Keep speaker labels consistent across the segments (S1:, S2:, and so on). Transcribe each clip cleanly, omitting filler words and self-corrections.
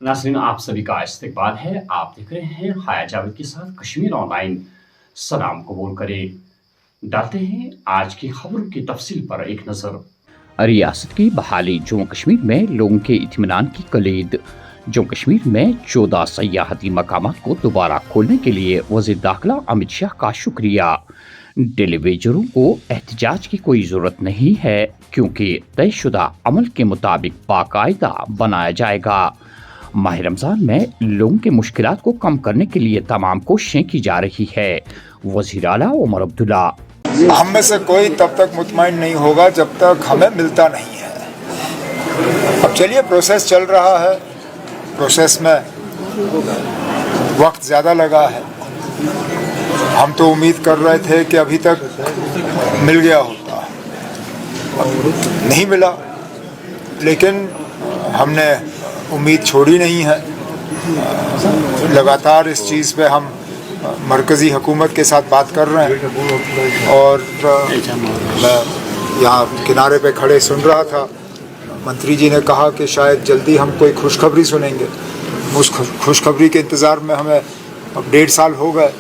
S1: नाज़रीन, आप सभी का इस्तकबाल है। आप देख रहे हैं हाया जावेद के साथ कश्मीर ऑनलाइन। सलाम कबूल करें। डालते हैं आज की खबरों की तफसील पर एक नज़र। रियासत की बहाली जम्मू कश्मीर में लोगों के इत्मीनान की कलीद। जम्मू कश्मीर में 14 सयाहती मकामात को दोबारा खोलने के लिए वज़ीर दाखिला अमित शाह का शुक्रिया। टेलीविजनों को एहतजाज की कोई ज़रूरत नहीं है क्योंकि तयशुदा अमल के मुताबिक बाकायदा बनाया जाएगा। माह रमज़ान में लोगों की मुश्किलात को कम करने के लिए तमाम कोशिशें की जा रही है। वज़ीर आला उमर अब्दुल्ला:
S2: हम में से कोई तब तक मुतमईन नहीं होगा जब तक हमें मिलता नहीं है। अब चलिए, प्रोसेस चल रहा है, प्रोसेस में वक्त ज़्यादा लगा है। हम तो उम्मीद कर रहे थे कि अभी तक मिल गया होता, नहीं मिला, लेकिन हमने उम्मीद छोड़ी नहीं है। लगातार इस चीज़ पे हम मरकज़ी हुकूमत के साथ बात कर रहे हैं और मैं यहाँ किनारे पे खड़े सुन रहा था, मंत्री जी ने कहा कि शायद जल्दी हम कोई खुशखबरी सुनेंगे। उस खुशखबरी के इंतज़ार में हमें अब 1.5 साल हो गए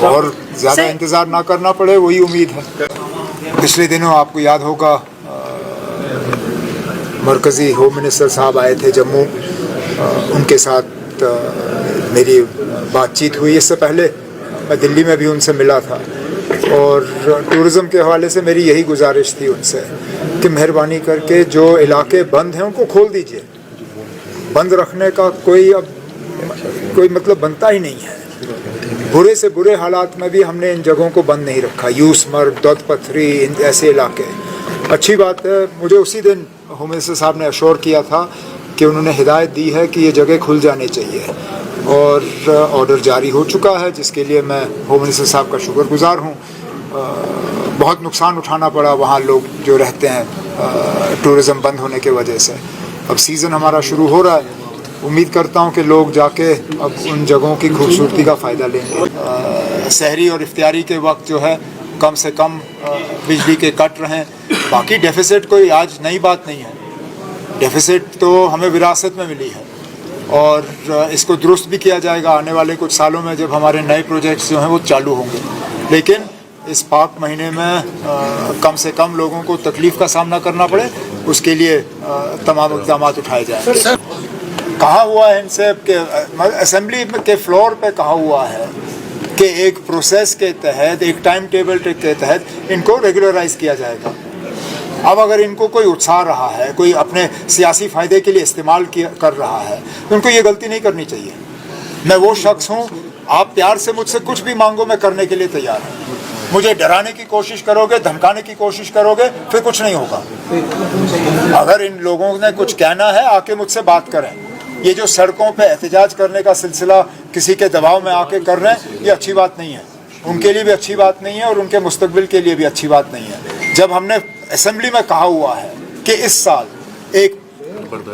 S2: और ज़्यादा इंतज़ार ना करना पड़े, वही उम्मीद है। पिछले दिनों आपको याद होगा मरकज़ी होम मिनिस्टर साहब आए थे जम्मू, उनके साथ मेरी बातचीत हुई। इससे पहले मैं दिल्ली में भी उनसे मिला था और टूरिज़म के हवाले से मेरी यही गुजारिश थी उनसे कि मेहरबानी करके जो इलाके बंद हैं उनको खोल दीजिए। बंद रखने का कोई मतलब बनता ही नहीं है। बुरे से बुरे हालात में भी हमने इन जगहों को बंद नहीं रखा। यूसमर्ग, दौद पथरी, ऐसे इलाके। अच्छी बात है, मुझे उसी दिन होम मिनिस्टर साहब ने अश्योर किया था कि उन्होंने हिदायत दी है कि ये जगह खुल जानी चाहिए और ऑर्डर जारी हो चुका है, जिसके लिए मैं होम मिनिस्टर साहब का शुक्रगुजार हूँ। बहुत नुकसान उठाना पड़ा वहाँ लोग जो रहते हैं टूरिज़म बंद होने के वजह से। अब सीज़न हमारा शुरू हो रहा है, उम्मीद करता हूँ कि लोग जाके अब उन जगहों की खूबसूरती का फ़ायदा लेंगे। सहरी और इफ्तियारी के वक्त जो है कम से कम बिजली के कट रहें। बाकी डेफिसिट कोई आज नई बात नहीं है, डेफिसिट तो हमें विरासत में मिली है और इसको दुरुस्त भी किया जाएगा आने वाले कुछ सालों में जब हमारे नए प्रोजेक्ट्स जो हैं वो चालू होंगे। लेकिन इस पाक महीने में कम से कम लोगों को तकलीफ़ का सामना करना पड़े, उसके लिए तमाम इक़दाम उठाए जाएंगे। कहा हुआ है इनसे कि असेंबली के फ्लोर पे कहा हुआ है कि एक प्रोसेस के तहत, एक टाइम टेबल के तहत इनको रेगुलराइज किया जाएगा। अब अगर इनको कोई उत्साह रहा है, कोई अपने सियासी फ़ायदे के लिए इस्तेमाल कर रहा है, तो उनको ये गलती नहीं करनी चाहिए। मैं वो शख्स हूँ, आप प्यार से मुझसे कुछ भी मांगो, मैं करने के लिए तैयार हूँ। मुझे डराने की कोशिश करोगे, धमकाने की कोशिश करोगे, फिर कुछ नहीं होगा। अगर इन लोगों ने कुछ कहना है, आके मुझसे बात करें। ये जो सड़कों पे एहतजाज करने का सिलसिला किसी के दबाव में आके कर रहे हैं, ये अच्छी बात नहीं है, उनके लिए भी अच्छी बात नहीं है और उनके मुस्तकबिल के लिए भी अच्छी बात नहीं है। जब हमने असेंबली में कहा हुआ है कि इस साल एक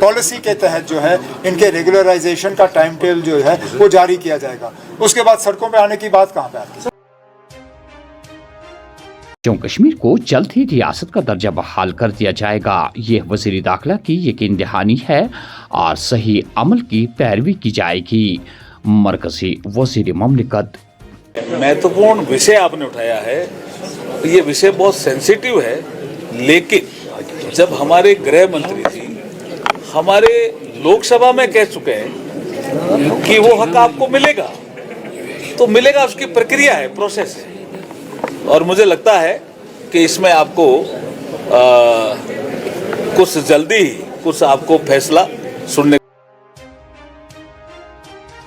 S2: पॉलिसी के तहत जो है इनके रेगुलराइजेशन का टाइम टेबल जो है वो जारी किया जाएगा, उसके बाद सड़कों पे आने की बात कहाँ पे आती है।
S1: जम्मू कश्मीर को जल्द ही रियासत का दर्जा बहाल कर दिया जाएगा। ये वज़ीर दाखिला की यकीन दहानी है और सही अमल की पैरवी की जाएगी। मरकज़ी वज़ीर ममलिकत:
S3: महत्वपूर्ण विषय आपने उठाया है, ये विषय बहुत सेंसिटिव है, लेकिन जब हमारे गृह मंत्री जी हमारे लोकसभा में कह चुके हैं कि वो हक आपको मिलेगा, तो मिलेगा, उसकी प्रक्रिया है, प्रोसेस है। और मुझे लगता है कि इसमें आपको कुछ जल्दी ही कुछ आपको फैसला सुनने।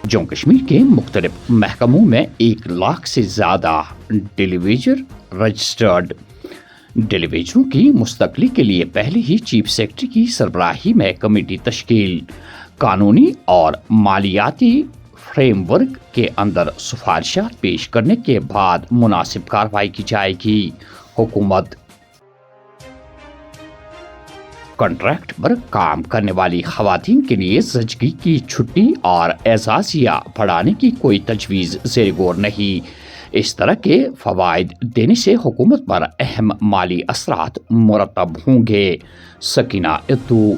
S1: जम्मू कश्मीर के मुख्तलिफ महकमों में 1 लाख से ज़्यादा टेलीविजन रजिस्टर्ड। टेलीविजनों की मुस्तकली के लिए पहले ही चीफ सेक्रेटरी की सरबराही में कमेटी तश्कील। कानूनी और मालियाती फ्रेमवर्क के अंदर सिफारिशात पेश करने के बाद मुनासिब कार्रवाई की जाएगी। हुकूमत कॉन्ट्रैक्ट पर काम करने वाली खवातीन के लिए ज़चगी की छुट्टी और एजाज़िया बढ़ाने की कोई तजवीज़ ज़ेर गौर नहीं। इस तरह के फ़वाइद देने से हुकूमत पर अहम माली असरात मुरतब होंगे। सकीना इद्दू।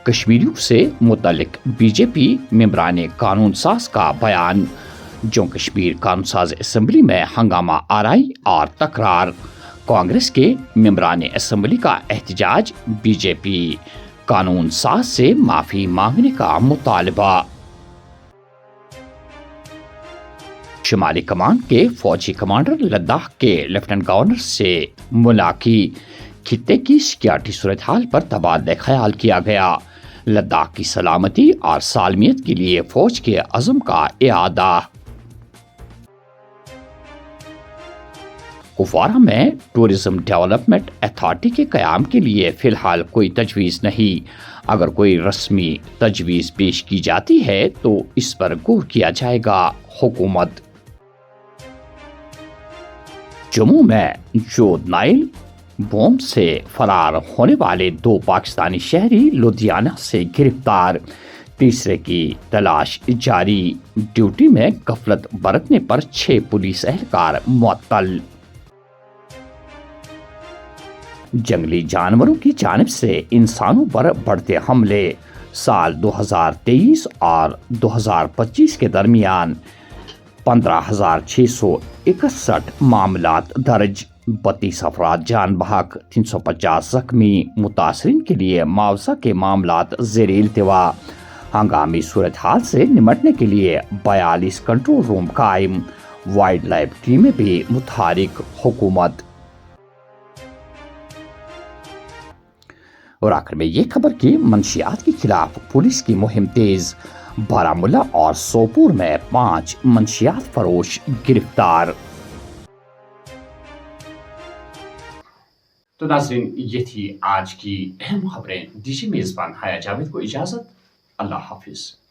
S1: کشمیریوں سے متعلق بی جے پی ممبران قانون ساز کا بیان۔ جموں کشمیر قانون ساز اسمبلی میں ہنگامہ آرائی اور تکرار، کانگریس کے ممبران اسمبلی کا احتجاج، بی جے پی قانون ساز سے معافی مانگنے کا مطالبہ۔ شمالی کمان کے فوجی کمانڈر لداخ کے لیفٹنٹ گورنر سے ملاقات، خطے کی سیکورٹی صورتحال پر تبادلہ خیال کیا گیا۔ لداخ کی سلامتی اور سالمیت کے لیے فوج کے عزم کا اعادہ۔ کپوارہ میں ٹورزم ڈیولپمنٹ اتھارٹی کے قیام کے لیے فی الحال کوئی تجویز نہیں، اگر کوئی رسمی تجویز پیش کی جاتی ہے تو اس پر غور کیا جائے گا، حکومت۔ جموں میں جود نائل بوم سے فرار ہونے والے 2 پاکستانی شہری لدھیانہ سے گرفتار، تیسرے کی تلاش جاری۔ ڈیوٹی میں غفلت برتنے پر 6 پولیس اہلکار معطل۔ جنگلی جانوروں کی جانب سے انسانوں پر بڑھتے حملے، سال 2023 اور 2025 کے درمیان 15,661 معاملات درج، 32 افراد جان بحق، 350 زخمی۔ متاثرین کے لیے معاوضہ کے معاملات زیر التوا۔ ہنگامی صورتحال سے نمٹنے کے لیے 42 کنٹرول روم قائم، وائلڈ لائف ٹیمیں بھی متحرک، حکومت۔ اور آخر میں یہ خبر کہ منشیات کے خلاف پولیس کی مہم تیز، بارہمولہ اور سوپور میں 5 منشیات فروش گرفتار۔ تو ناظرین، یہ تھی آج کی اہم خبریں۔ دیجیے میزبان حیا جاوید کو اجازت، اللہ حافظ۔